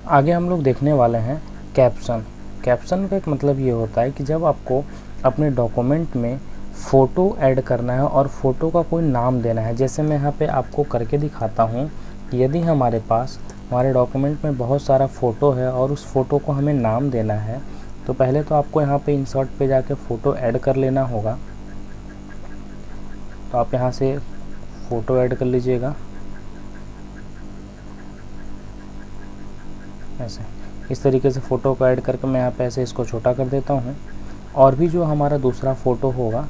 आगे हम लोग देखने वाले हैं कैप्शन। कैप्शन का एक मतलब ये होता है कि जब आपको अपने डॉक्यूमेंट में फ़ोटो ऐड करना है और फ़ोटो का कोई नाम देना है। जैसे मैं यहाँ पे आपको करके दिखाता हूँ कि यदि हमारे पास हमारे डॉक्यूमेंट में बहुत सारा फ़ोटो है और उस फ़ोटो को हमें नाम देना है, तो पहले तो आपको यहाँ पे इंसर्ट पे जाके फ़ोटो ऐड कर लेना होगा। तो आप यहाँ से फ़ोटो ऐड कर लीजिएगा ऐसे। इस तरीके से फ़ोटो को ऐड करके मैं यहाँ पे ऐसे इसको छोटा कर देता हूँ। और भी जो हमारा दूसरा फ़ोटो होगा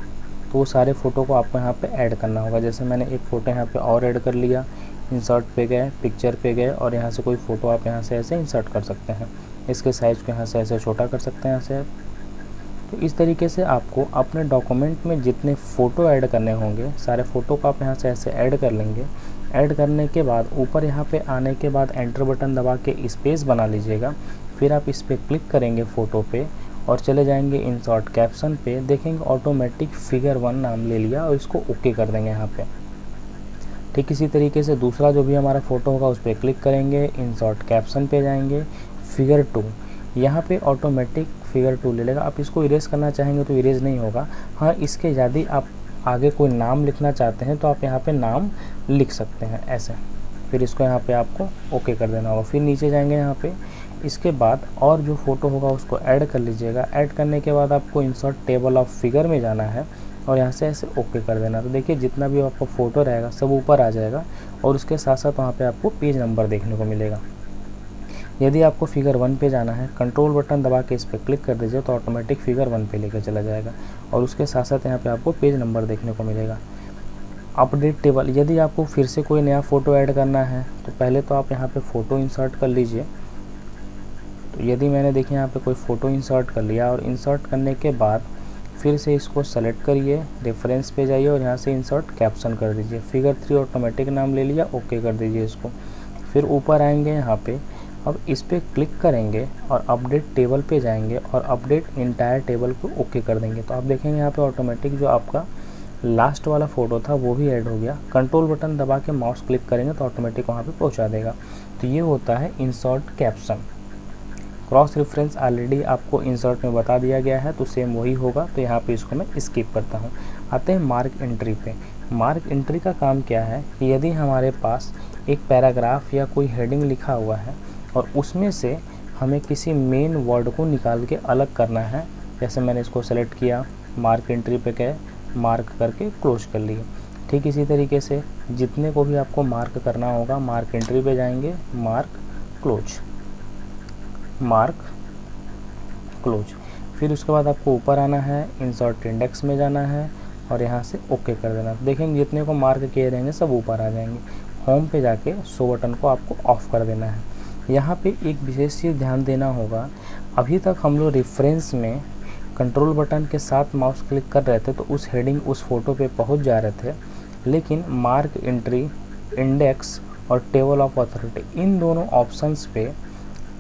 तो वो सारे फ़ोटो को आपको यहाँ पे ऐड करना होगा। जैसे मैंने एक फ़ोटो यहाँ पे और ऐड कर लिया, इंसर्ट पे गए, पिक्चर पे गए और यहाँ से कोई फ़ोटो आप यहाँ से ऐसे इंसर्ट कर सकते हैं। इसके साइज़ को यहाँ से ऐसे छोटा कर सकते हैं ऐसे। तो इस तरीके से आपको अपने डॉक्यूमेंट में जितने फ़ोटो ऐड करने होंगे सारे फ़ोटो को आप यहाँ से ऐसे ऐड कर लेंगे। ऐड करने के बाद ऊपर यहाँ पे आने के बाद एंटर बटन दबा के स्पेस बना लीजिएगा। फिर आप इस पर क्लिक करेंगे फ़ोटो पे और चले जाएंगे इंसर्ट कैप्शन पे। देखेंगे ऑटोमेटिक फिगर 1 नाम ले लिया और इसको ओके कर देंगे यहाँ पे। ठीक इसी तरीके से दूसरा जो भी हमारा फ़ोटो होगा उस पर क्लिक करेंगे, इंसर्ट कैप्शन पे जाएंगे, फिगर 2 यहाँ पे ऑटोमेटिक फिगर 2 ले लेगा। आप इसको इरेज करना चाहेंगे तो इरेज नहीं होगा। हाँ, इसके यदि आप आगे कोई नाम लिखना चाहते हैं तो आप यहाँ पे नाम लिख सकते हैं ऐसे। फिर इसको यहाँ पे आपको ओके कर देना होगा। फिर नीचे जाएंगे यहाँ पे, इसके बाद और जो फ़ोटो होगा उसको ऐड कर लीजिएगा। ऐड करने के बाद आपको इंसर्ट टेबल ऑफ फिगर में जाना है और यहाँ से ऐसे ओके कर देना। तो देखिए जितना भी आपका फ़ोटो रहेगा सब ऊपर आ जाएगा और उसके साथ साथ वहाँ पे आपको पेज नंबर देखने को मिलेगा। यदि आपको फिगर 1 पे जाना है, कंट्रोल बटन दबा के इस पर क्लिक कर दीजिए तो ऑटोमेटिक फिगर 1 पे लेकर चला जाएगा और उसके साथ साथ यहाँ पे आपको पेज नंबर देखने को मिलेगा। अपडेट टेबल, यदि आपको फिर से कोई नया फ़ोटो ऐड करना है तो पहले तो आप यहाँ पे फ़ोटो इंसर्ट कर लीजिए। तो यदि मैंने देखिए यहाँ पे कोई फ़ोटो इंसर्ट कर लिया और इंसर्ट करने के बाद फिर से इसको सेलेक्ट करिए, रेफरेंस पे जाइए और यहाँ से इंसर्ट कैप्शन कर दीजिए। फिगर 3 ऑटोमेटिक नाम ले लिया, ओके कर दीजिए इसको। फिर ऊपर आएंगे यहाँ पे, अब इस पर क्लिक करेंगे और अपडेट टेबल पे जाएंगे और अपडेट इंटायर टेबल को ओके कर देंगे। तो आप देखेंगे यहाँ पे ऑटोमेटिक जो आपका लास्ट वाला फ़ोटो था वो भी ऐड हो गया। कंट्रोल बटन दबा के माउस क्लिक करेंगे तो ऑटोमेटिक वहाँ पे पहुँचा देगा। तो ये होता है insert caption. Cross reference already आपको इंसर्ट में बता दिया गया है तो सेम वही होगा। तो यहाँ पे इसको मैं स्किप करता हूँ। आते हैं मार्क एंट्री पे। मार्क एंट्री का काम क्या है कि यदि हमारे पास एक पैराग्राफ या कोई हेडिंग लिखा हुआ है और उसमें से हमें किसी मेन वर्ड को निकाल के अलग करना है, जैसे मैंने इसको सेलेक्ट किया, मार्क एंट्री पे गए, मार्क करके क्लोज कर लिए। ठीक इसी तरीके से जितने को भी आपको मार्क करना होगा, मार्क एंट्री पे जाएंगे, मार्क क्लोज, मार्क क्लोज। फिर उसके बाद आपको ऊपर आना है, इंसर्ट इंडेक्स में जाना है और यहाँ से ओके कर देना। देखेंगे जितने को मार्क किए रहेंगे सब ऊपर आ जाएंगे। होम पे जाके शो बटन को आपको ऑफ कर देना है। यहाँ पे एक विशेष चीज़ ध्यान देना होगा, अभी तक हम लोग रेफरेंस में कंट्रोल बटन के साथ माउस क्लिक कर रहे थे तो उस हेडिंग उस फोटो पे पहुँच जा रहे थे, लेकिन मार्क एंट्री, इंडेक्स और टेबल ऑफ अथॉरिटी इन दोनों ऑप्शंस पे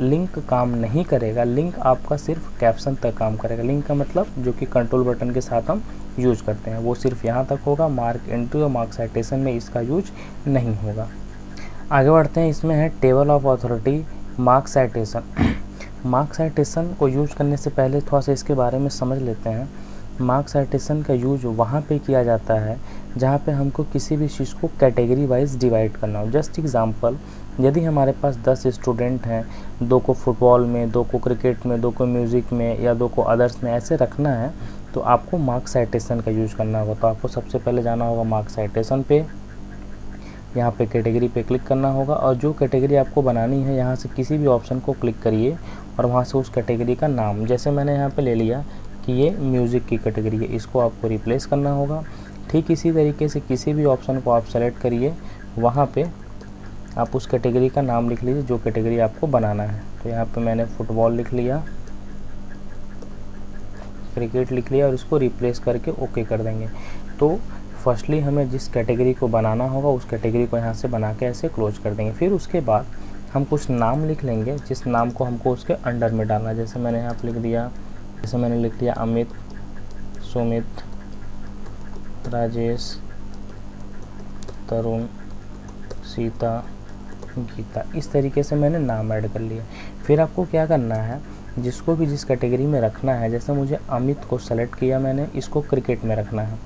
लिंक काम नहीं करेगा। लिंक आपका सिर्फ कैप्शन तक काम करेगा। लिंक का मतलब जो कि कंट्रोल बटन के साथ हम यूज करते हैं वो सिर्फ यहाँ तक होगा। मार्क एंट्री और मार्क साइटेशन में इसका यूज नहीं होगा। आगे बढ़ते हैं, इसमें है table of authority, mark citation. Mark citation को यूज करने से पहले थोड़ा सा इसके बारे में समझ लेते हैं। मार्क साइटेशन का यूज वहाँ पे किया जाता है जहाँ पे हमको किसी भी चीज़ को कैटेगरी वाइज डिवाइड करना हो। जस्ट एग्जांपल, यदि हमारे पास 10 स्टूडेंट हैं, 2 को फुटबॉल में, 2 को क्रिकेट में, 2 को म्यूज़िक में या 2 को अदर्स में ऐसे रखना है तो आपको मार्क साइटेशन का यूज़ करना होगा। तो आपको सबसे पहले जाना होगा मार्क साइटेशन पे, यहाँ पे कैटेगरी पे क्लिक करना होगा और जो कैटेगरी आपको बनानी है यहाँ से किसी भी ऑप्शन को क्लिक करिए और वहाँ से उस कैटेगरी का नाम, जैसे मैंने यहाँ पे ले लिया कि ये म्यूज़िक की कैटेगरी है, इसको आपको रिप्लेस करना होगा। ठीक इसी तरीके से किसी भी ऑप्शन को आप सेलेक्ट करिए, वहाँ पे आप उस कैटेगरी का नाम लिख लीजिए जो कैटेगरी आपको बनाना है। तो यहाँ पे मैंने फुटबॉल लिख लिया, क्रिकेट लिख लिया और इसको रिप्लेस करके ओके कर देंगे। तो फर्स्टली हमें जिस कैटेगरी को बनाना होगा उस कैटेगरी को यहाँ से बना के ऐसे क्लोज कर देंगे। फिर उसके बाद हम कुछ नाम लिख लेंगे जिस नाम को हमको उसके अंडर में डालना है। जैसे मैंने यहाँ पर लिख दिया, जैसे मैंने लिख दिया अमित, सुमित, राजेश, तरुण, सीता, गीता। इस तरीके से मैंने नाम ऐड कर लिए। फिर आपको क्या करना है, जिसको भी जिस कैटेगरी में रखना है, जैसे मुझे अमित को सेलेक्ट किया मैंने, इसको क्रिकेट में रखना है,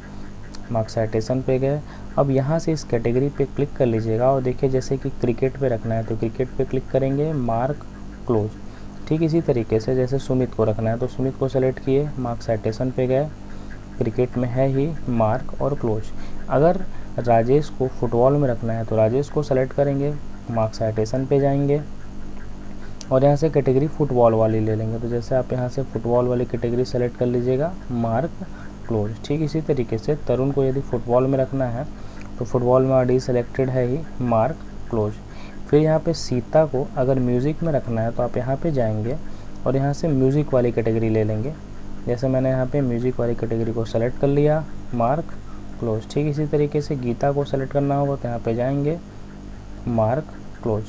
मार्क साइटेशन पे गए। अब यहाँ से इस कैटेगरी पे क्लिक कर लीजिएगा और देखिए जैसे कि क्रिकेट पे रखना है तो क्रिकेट पे क्लिक करेंगे, मार्क क्लोज। ठीक इसी तरीके से जैसे सुमित को रखना है तो सुमित को सेलेक्ट किए, मार्क साइटेशन पे गए, क्रिकेट में है ही, मार्क और क्लोज। अगर राजेश को फुटबॉल में रखना है तो राजेश को सेलेक्ट करेंगे, मार्क साइटेशन पे जाएंगे और यहाँ से कैटेगरी फुटबॉल वाली ले लेंगे। तो जैसे आप यहाँ से फुटबॉल वाली कैटेगरी सेलेक्ट कर लीजिएगा, मार्क क्लोज। ठीक इसी तरीके से तरुण को यदि फुटबॉल में रखना है तो फुटबॉल में ऑलरेडी सेलेक्टेड है ही, मार्क क्लोज। फिर यहाँ पे सीता को अगर म्यूज़िक में रखना है तो आप यहाँ पे जाएंगे और यहाँ से म्यूज़िक वाली कैटेगरी ले लेंगे। जैसे मैंने यहाँ पे म्यूज़िक वाली कैटेगरी को सेलेक्ट कर लिया, मार्क क्लोज। ठीक इसी तरीके से गीता को सेलेक्ट करना होगा तो यहाँ पे जाएंगे, मार्क क्लोज।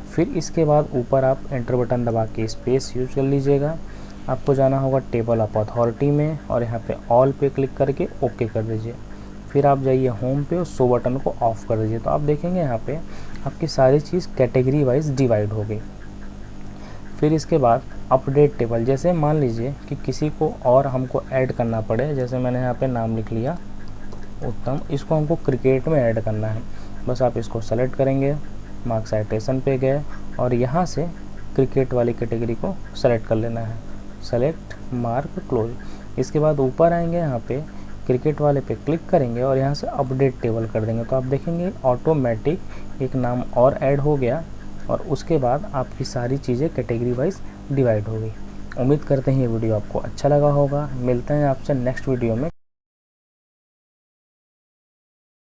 फिर इसके बाद ऊपर आप एंटर बटन दबा के स्पेस यूज कर लीजिएगा। आपको जाना होगा टेबल ऑफ अथॉरिटी में और यहाँ पे ऑल पे क्लिक करके ओके कर दीजिए। फिर आप जाइए होम पे और शो बटन को ऑफ कर दीजिए। तो आप देखेंगे यहाँ पे आपकी सारी चीज़ कैटेगरी वाइज डिवाइड हो गई। फिर इसके बाद अपडेट टेबल, जैसे मान लीजिए कि किसी को और हमको ऐड करना पड़े, जैसे मैंने यहाँ पे नाम लिख लिया उत्तम, इसको हमको क्रिकेट में ऐड करना है। बस आप इसको सेलेक्ट करेंगे, मार्क साइटेशन पे गए और यहाँ से क्रिकेट वाली कैटेगरी को सेलेक्ट कर लेना है, सेलेक्ट, मार्क क्लोज। इसके बाद ऊपर आएंगे, यहाँ पे क्रिकेट वाले पे क्लिक करेंगे और यहाँ से अपडेट टेबल कर देंगे। तो आप देखेंगे ऑटोमेटिक एक नाम और ऐड हो गया और उसके बाद आपकी सारी चीज़ें कैटेगरी वाइज डिवाइड हो गई। उम्मीद करते हैं ये वीडियो आपको अच्छा लगा होगा। मिलते हैं आपसे नेक्स्ट वीडियो में